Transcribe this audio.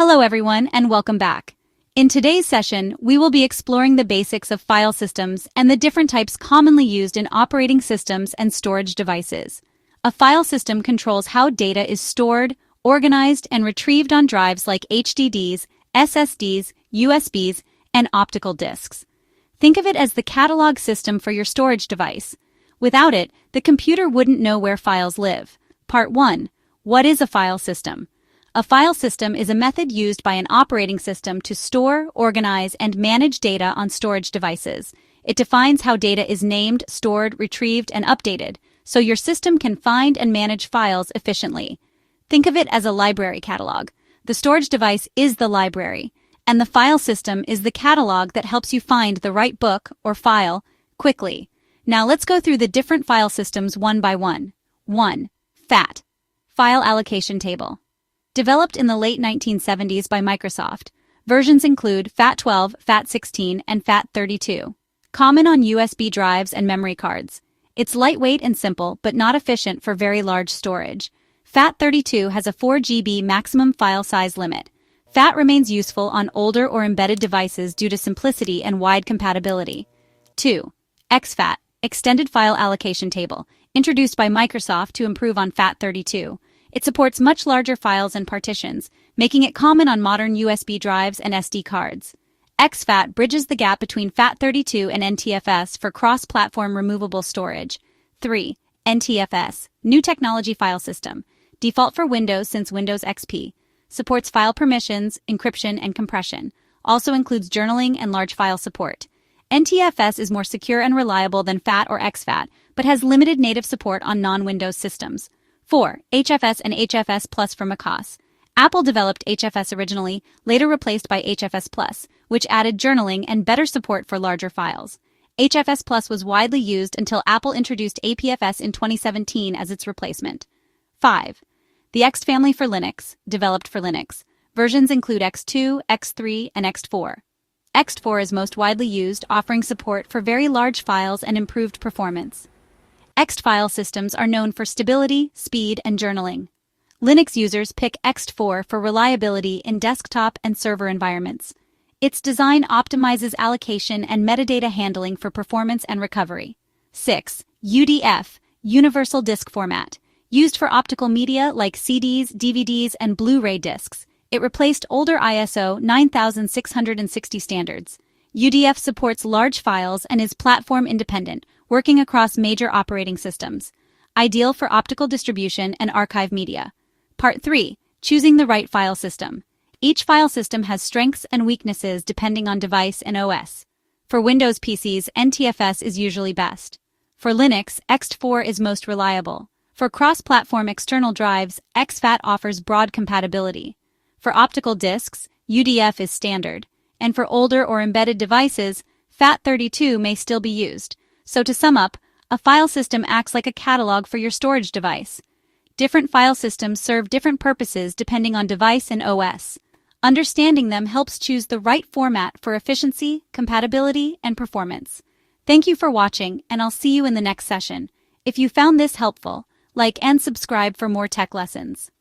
Hello everyone and welcome back. In today's session, we will be exploring the basics of file systems and the different types commonly used in operating systems and storage devices. A file system controls how data is stored, organized, and retrieved on drives like HDDs, SSDs, USBs, and optical disks. Think of it as the catalog system for your storage device. Without it, the computer wouldn't know where files live. Part 1. What is a file system? A file system is a method used by an operating system to store, organize, and manage data on storage devices. It defines how data is named, stored, retrieved, and updated, so your system can find and manage files efficiently. Think of it as a library catalog. The storage device is the library, and the file system is the catalog that helps you find the right book or file quickly. Now let's go through the different file systems one by one. 1. FAT, File Allocation Table. Developed in the late 1970s by Microsoft, versions include FAT12, FAT16, and FAT32. Common on USB drives and memory cards. It's lightweight and simple, but not efficient for very large storage. FAT32 has a 4 GB maximum file size limit. FAT remains useful on older or embedded devices due to simplicity and wide compatibility. 2. exFAT, Extended File Allocation Table, introduced by Microsoft to improve on FAT32. It supports much larger files and partitions, making it common on modern USB drives and SD cards. exFAT bridges the gap between FAT32 and NTFS for cross-platform removable storage. 3. NTFS, New Technology File System. Default for Windows since Windows XP. Supports file permissions, encryption, and compression. Also includes journaling and large file support. NTFS is more secure and reliable than FAT or exFAT, but has limited native support on non-Windows systems. 4. HFS and HFS Plus for macOS. Apple developed HFS originally, later replaced by HFS Plus, which added journaling and better support for larger files. HFS Plus was widely used until Apple introduced APFS in 2017 as its replacement. 5. The ext family for Linux, developed for Linux. Versions include ext2, ext3, and ext4. ext4 is most widely used, offering support for very large files and improved performance. Ext file systems are known for stability, speed, and journaling. Linux users pick ext4 for reliability in desktop and server environments. Its design optimizes allocation and metadata handling for performance and recovery. 6. UDF, Universal Disk Format. Used for optical media like CDs, DVDs, and Blu-ray discs. It replaced older ISO 9660 standards. UDF supports large files and is platform independent, working across major operating systems. Ideal for optical distribution and archive media. Part 3. Choosing the right file system. Each file system has strengths and weaknesses depending on device and OS. For Windows PCs, NTFS is usually best. For Linux, ext4 is most reliable. For cross-platform external drives, exFAT offers broad compatibility. For optical disks, UDF is standard. And for older or embedded devices, FAT32 may still be used. So to sum up, a file system acts like a catalog for your storage device. Different file systems serve different purposes depending on device and OS. Understanding them helps choose the right format for efficiency, compatibility, and performance. Thank you for watching, and I'll see you in the next session. If you found this helpful, like and subscribe for more tech lessons.